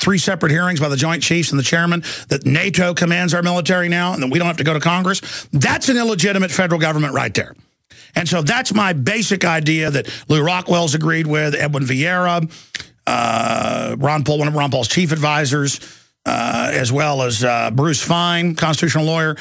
3 separate hearings by the Joint Chiefs and the chairman that NATO commands our military now and that we don't have to go to Congress. That's an illegitimate federal government right there. And so that's my basic idea that Lou Rockwell's agreed with, Edwin Vieira, Ron Paul, one of Ron Paul's chief advisors, as well as Bruce Fine, constitutional lawyer.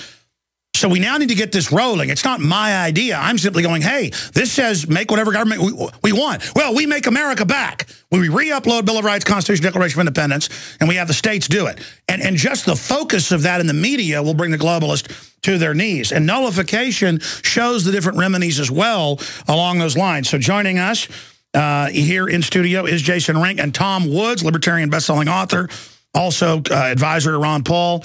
So we now need to get this rolling. It's not my idea. I'm simply going, hey, this says make whatever government we want. Well, we make America back. We re-upload Bill of Rights, Constitution, Declaration of Independence, and we have the states do it. And just the focus of that in the media will bring the globalists to their knees. And nullification shows the different remedies as well along those lines. So joining us here in studio is Jason Rink and Tom Woods, libertarian bestselling author, also advisor to Ron Paul,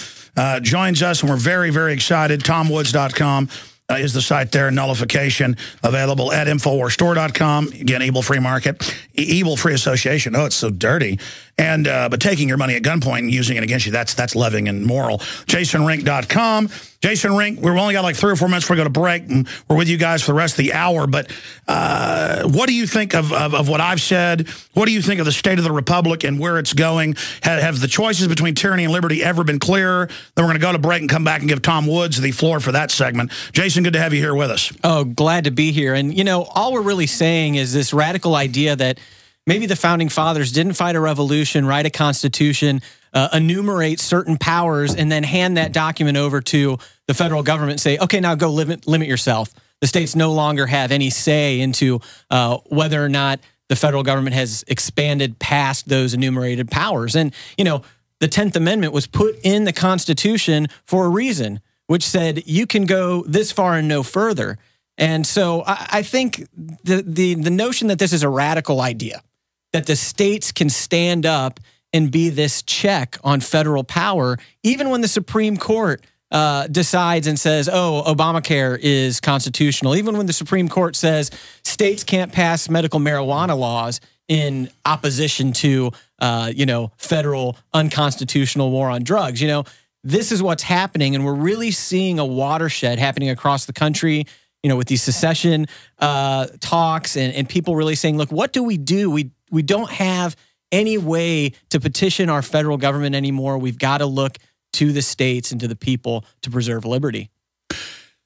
joins us, and we're very, very excited. TomWoods.com is the site there. Nullification available at InfoWarsStore.com. Again, Evil Free Market, Evil Free Association. Oh, it's so dirty. And but taking your money at gunpoint and using it against you, that's loving and moral. JasonRink.com. Jason Rink, we've only got like 3 or 4 minutes before we go to break, and we're with you guys for the rest of the hour. But what do you think of what I've said? What do you think of the state of the republic and where it's going? Have the choices between tyranny and liberty ever been clearer? Then we're going to go to break and come back and give Tom Woods the floor for that segment. Jason, good to have you here with us. Oh, glad to be here. And, you know, all we're really saying is this radical idea that maybe the Founding Fathers didn't fight a revolution, write a constitution, enumerate certain powers, and then hand that document over to the federal government and say, okay, now go limit yourself. The states no longer have any say into whether or not the federal government has expanded past those enumerated powers. And, you know, the 10th Amendment was put in the Constitution for a reason, which said you can go this far and no further. And so I think the notion that this is a radical idea, that the states can stand up and be this check on federal power, even when the Supreme Court decides and says, oh, Obamacare is constitutional, even when the Supreme Court says states can't pass medical marijuana laws in opposition to, you know, federal unconstitutional war on drugs. You know, this is what's happening, and we're really seeing a watershed happening across the country, you know, with these secession talks and people really saying, look, what do? We don't have any way to petition our federal government anymore. We've got to look to the states and to the people to preserve liberty.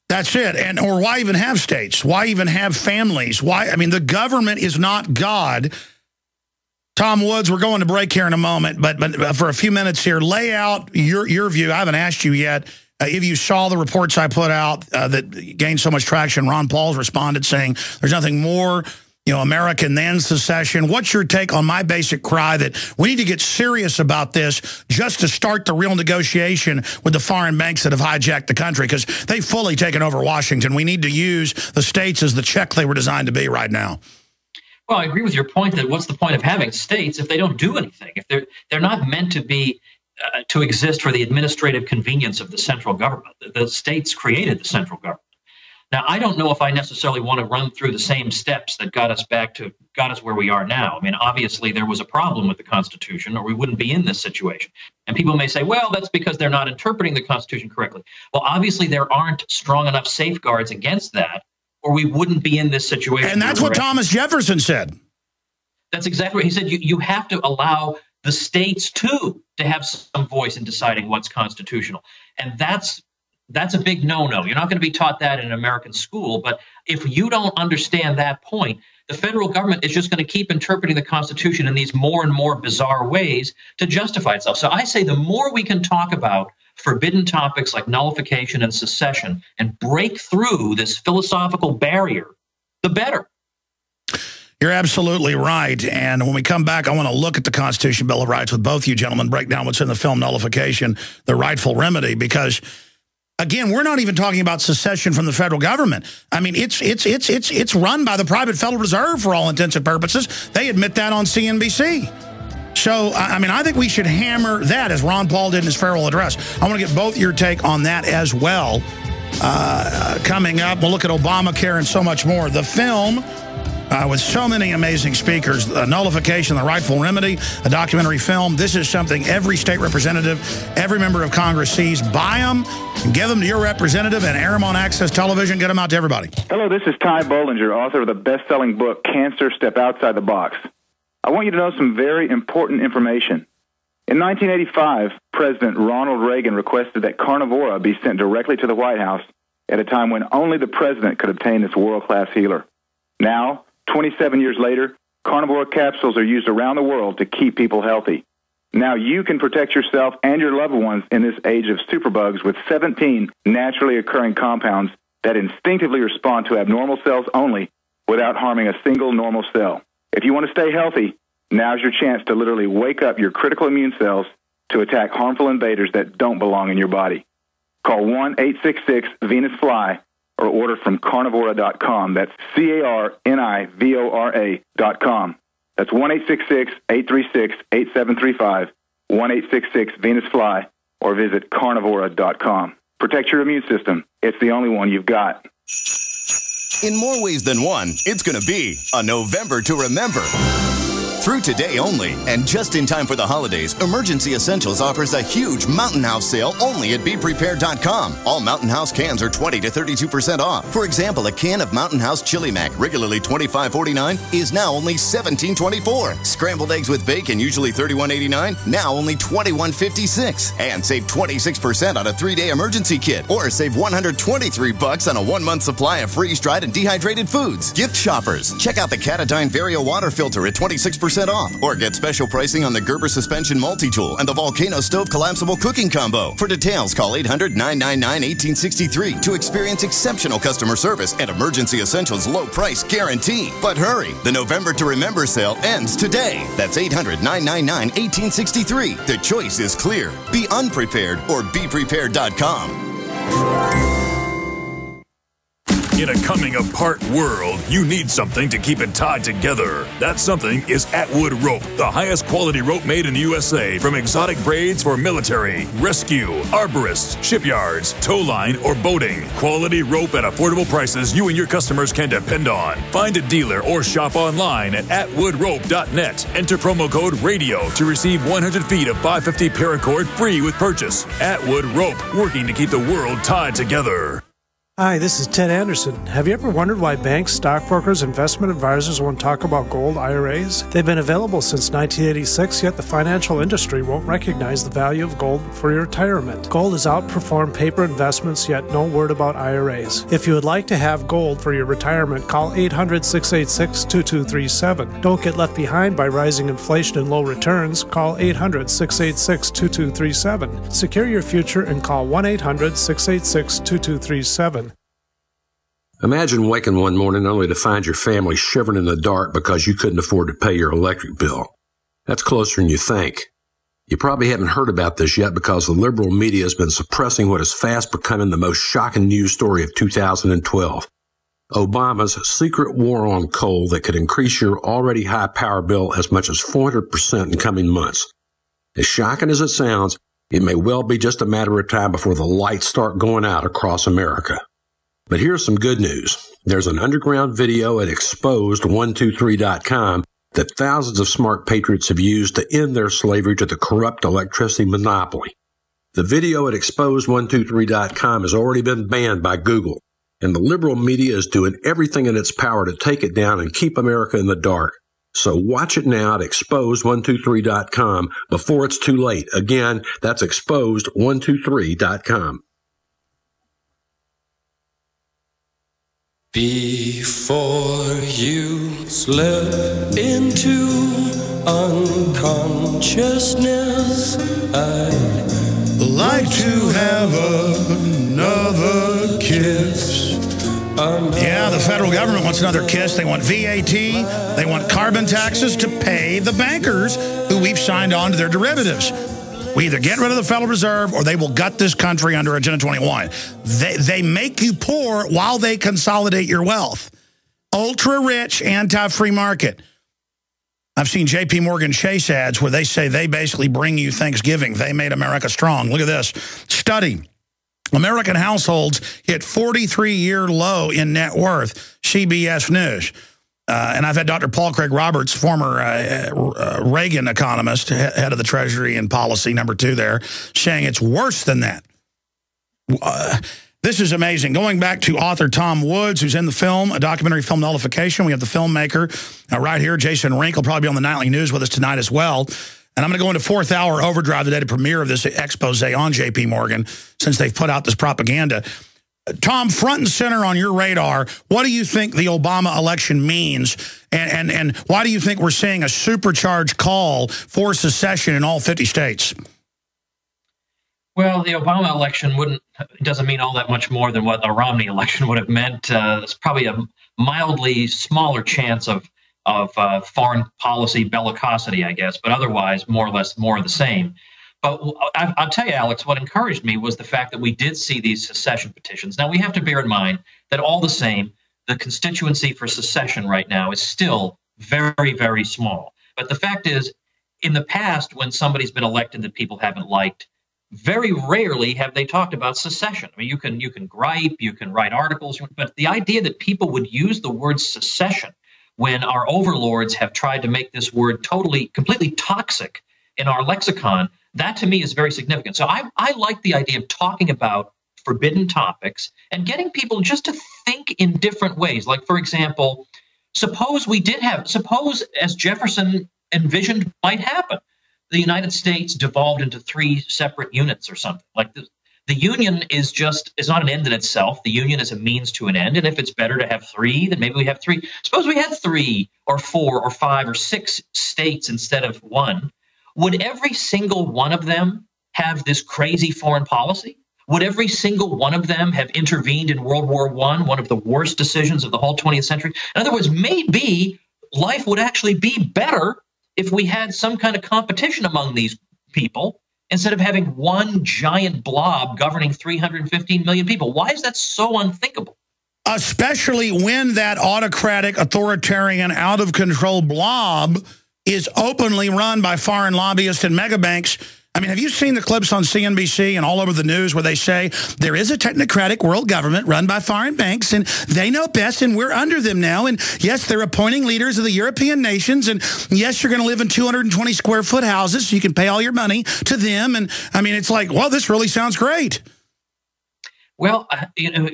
That's it. And or why even have states? Why even have families? Why? I mean, the government is not God. Tom Woods, we're going to break here in a moment, but for a few minutes here, lay out your view. I haven't asked you yet. If you saw the reports I put out that gained so much traction, Ron Paul's responded saying there's nothing more, you know, American than secession. What's your take on my basic cry that we need to get serious about this just to start the real negotiation with the foreign banks that have hijacked the country, because they've fully taken over Washington. We need to use the states as the check they were designed to be right now. Well, I agree with your point that what's the point of having states if they don't do anything? If they're not meant to be to exist for the administrative convenience of the central government. The states created the central government. Now, I don't know if I necessarily want to run through the same steps that got us where we are now. I mean, obviously there was a problem with the Constitution, or we wouldn't be in this situation. And people may say, well, that's because they're not interpreting the Constitution correctly. Well, obviously there aren't strong enough safeguards against that, or we wouldn't be in this situation. And that's what Thomas Jefferson said. That's exactly what he said. You have to allow the states too to have some voice in deciding what's constitutional. And that's a big no-no. You're not going to be taught that in an American school. But if you don't understand that point, the federal government is just going to keep interpreting the Constitution in these more and more bizarre ways to justify itself. So I say the more we can talk about forbidden topics like nullification and secession and break through this philosophical barrier, the better. You're absolutely right. And when we come back, I want to look at the Constitution, Bill of Rights with both you gentlemen, break down what's in the film Nullification, the Rightful Remedy, because again, we're not even talking about secession from the federal government. I mean, it's run by the private Federal Reserve for all intents and purposes. They admit that on CNBC. So, I mean, I think we should hammer that as Ron Paul did in his farewell address. I want to get both your take on that as well. Coming up, we'll look at Obamacare and so much more. The film, with so many amazing speakers, Nullification, the Rightful Remedy, a documentary film. This is something every state representative, every member of Congress sees. Buy them and give them to your representative and air them on Access Television. Get them out to everybody. Hello, this is Ty Bollinger, author of the best-selling book, Cancer, Step Outside the Box. I want you to know some very important information. In 1985, President Ronald Reagan requested that Carnivora be sent directly to the White House at a time when only the president could obtain this world-class healer. Now, 27 years later, Carnivora capsules are used around the world to keep people healthy. Now you can protect yourself and your loved ones in this age of superbugs with 17 naturally occurring compounds that instinctively respond to abnormal cells only without harming a single normal cell. If you want to stay healthy, now's your chance to literally wake up your critical immune cells to attack harmful invaders that don't belong in your body. Call 1-866-VENUS-FLY or order from carnivora.com. That's carnivora.com. That's 1-866-836-8735, 1-866-VENUS-FLY, or visit carnivora.com. Protect your immune system. It's the only one you've got. In more ways than one, it's going to be a November to remember. Through today only, and just in time for the holidays, Emergency Essentials offers a huge Mountain House sale only at BePrepared.com. All Mountain House cans are 20 to 32% off. For example, a can of Mountain House Chili Mac, regularly $25.49, is now only $17.24. Scrambled eggs with bacon, usually $31.89, now only $21.56. And save 26% on a 3-day emergency kit, or save $123 on a 1-month supply of freeze-dried and dehydrated foods. Gift shoppers, check out the Catadine Vario water filter at 26% off, or get special pricing on the Gerber suspension multi-tool and the Volcano stove collapsible cooking combo. For details, call 800-999-1863 to experience exceptional customer service and Emergency Essentials low price guarantee. But hurry, the November to Remember sale ends today. That's 800-999-1863. The choice is clear. Be unprepared or BePrepared.com. In a coming-apart world, you need something to keep it tied together. That something is Atwood Rope, the highest quality rope made in the USA, from exotic braids for military, rescue, arborists, shipyards, tow line, or boating. Quality rope at affordable prices you and your customers can depend on. Find a dealer or shop online at atwoodrope.net. Enter promo code RADIO to receive 100 feet of 550 paracord free with purchase. Atwood Rope, working to keep the world tied together. Hi, this is Ted Anderson. Have you ever wondered why banks, stockbrokers, investment advisors won't talk about gold IRAs? They've been available since 1986, yet the financial industry won't recognize the value of gold for your retirement. Gold has outperformed paper investments, yet no word about IRAs. If you would like to have gold for your retirement, call 800-686-2237. Don't get left behind by rising inflation and low returns. Call 800-686-2237. Secure your future and call 1-800-686-2237. Imagine waking one morning only to find your family shivering in the dark because you couldn't afford to pay your electric bill. That's closer than you think. You probably haven't heard about this yet because the liberal media has been suppressing what is fast becoming the most shocking news story of 2012. Obama's secret war on coal that could increase your already high power bill as much as 400% in coming months. As shocking as it sounds, it may well be just a matter of time before the lights start going out across America. But here's some good news. There's an underground video at exposed123.com that thousands of smart patriots have used to end their slavery to the corrupt electricity monopoly. The video at exposed123.com has already been banned by Google, and the liberal media is doing everything in its power to take it down and keep America in the dark. So watch it now at exposed123.com before it's too late. Again, that's exposed123.com. Before you slip into unconsciousness, I'd like to have another kiss. Yeah, the federal government wants another kiss. They want VAT. They want carbon taxes to pay the bankers who we've signed on to their derivatives. We either get rid of the Federal Reserve or they will gut this country under Agenda 21. They make you poor while they consolidate your wealth. Ultra-rich, anti-free market. I've seen J.P. Morgan Chase ads where they say they basically bring you Thanksgiving. They made America strong. Look at this. Study. American households hit 43-year low in net worth. CBS News. And I've had Dr. Paul Craig Roberts, former Reagan economist, head of the Treasury and Policy, #2 there, saying it's worse than that. This is amazing. Going back to author Tom Woods, who's in the film, a documentary film Nullification. We have the filmmaker right here, Jason Rink, will probably be on the Nightly News with us tonight as well. And I'm going to go into fourth hour overdrive today to premiere of this expose on J.P. Morgan, since they've put out this propaganda. Tom, front and center on your radar, what do you think the Obama election means? And why do you think we're seeing a supercharged call for secession in all 50 states? Well, the Obama election doesn't mean all that much more than what a Romney election would have meant. It's probably a mildly smaller chance of foreign policy bellicosity, I guess, but otherwise more or less more of the same. But I'll tell you, Alex, what encouraged me was the fact that we did see these secession petitions. Now, we have to bear in mind that all the same, the constituency for secession right now is still very, very small. But the fact is, in the past, when somebody's been elected that people haven't liked, very rarely have they talked about secession. I mean, you can gripe, you can write articles, but the idea that people would use the word secession when our overlords have tried to make this word completely toxic in our lexicon, that to me is very significant. So I like the idea of talking about forbidden topics and getting people just to think in different ways. Like, for example, suppose as Jefferson envisioned might happen, the United States devolved into 3 separate units or something. Like the Union is not an end in itself. The Union is a means to an end. And if it's better to have 3, then maybe we have 3. Suppose we had 3 or 4 or 5 or 6 states instead of 1. Would every single one of them have this crazy foreign policy? Would every single one of them have intervened in World War I, one of the worst decisions of the whole 20th century? In other words, maybe life would actually be better if we had some kind of competition among these people instead of having one giant blob governing 315 million people. Why is that so unthinkable? Especially when that autocratic, authoritarian, out-of-control blob is openly run by foreign lobbyists and megabanks. I mean, have you seen the clips on CNBC and all over the news where they say there is a technocratic world government run by foreign banks and they know best and we're under them now? And yes, they're appointing leaders of the European nations. And yes, you're going to live in 220 square foot houses so you can pay all your money to them. And I mean, it's like, well, this really sounds great. Well,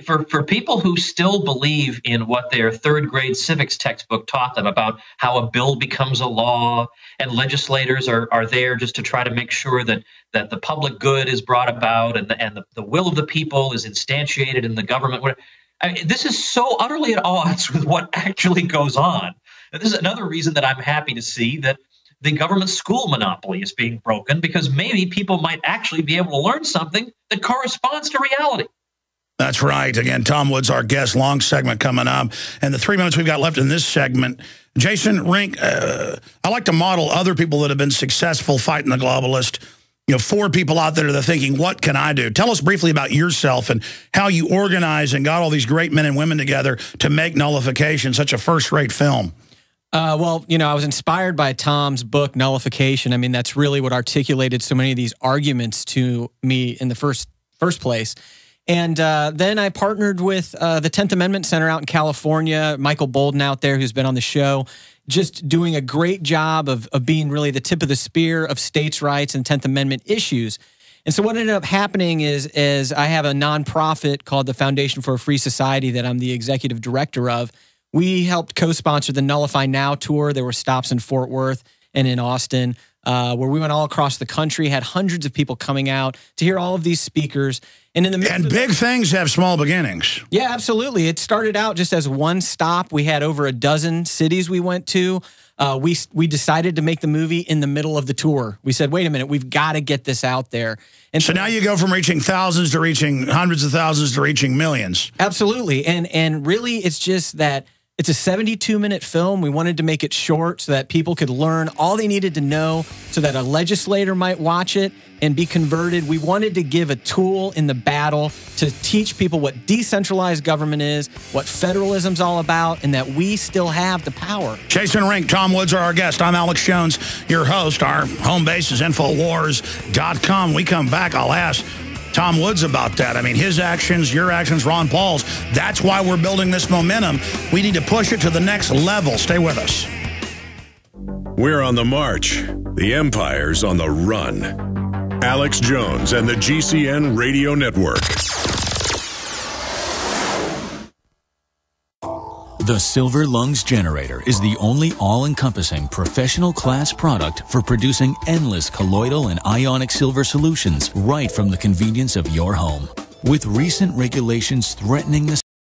for people who still believe in what their 3rd grade civics textbook taught them about how a bill becomes a law and legislators are there just to try to make sure that the public good is brought about and the will of the people is instantiated in the government. This is so utterly at odds with what actually goes on. And this is another reason that I'm happy to see that the government school monopoly is being broken, because maybe people might actually be able to learn something that corresponds to reality. That's right. Again, Tom Woods, our guest, long segment coming up. And the 3 minutes we've got left in this segment, Jason Rink, I like to model other people that have been successful fighting the globalist. 4 people out there that are thinking, what can I do? Tell us briefly about yourself and how you organize and got all these great men and women together to make Nullification such a first-rate film. Well, I was inspired by Tom's book, Nullification. I mean, that's really what articulated so many of these arguments to me in the first place. And then I partnered with the 10th Amendment Center out in California, Michael Bolden out there, who's been on the show, just doing a great job of being really the tip of the spear of states' rights and 10th Amendment issues. And so what ended up happening is I have a nonprofit called the Foundation for a Free Society that I'm the executive director of. We helped co-sponsor the Nullify Now tour. There were stops in Fort Worth and in Austin, where we went all across the country, had hundreds of people coming out to hear all of these speakers. And big things have small beginnings. Yeah, absolutely. It started out just as one stop. We had over a dozen cities we went to. We decided to make the movie in the middle of the tour. We said, wait a minute, we've got to get this out there. And so now you go from reaching thousands to reaching hundreds of thousands to reaching millions. Absolutely. And really, it's just that it's a 72-minute film. We wanted to make it short so that people could learn all they needed to know so that a legislator might watch it and be converted. We wanted to give a tool in the battle to teach people what decentralized government is, what federalism's all about, and that we still have the power. Jason Rink, Tom Woods are our guest. I'm Alex Jones, your host. Our home base is Infowars.com. We come back, I'll ask Tom Woods about that. I mean, his actions, your actions, Ron Paul's. That's why we're building this momentum. We need to push it to the next level. Stay with us. We're on the march. The empire's on the run. Alex Jones and the GCN Radio Network. The Silver Lungs Generator is the only all-encompassing professional-class product for producing endless colloidal and ionic silver solutions right from the convenience of your home. With recent regulations threatening the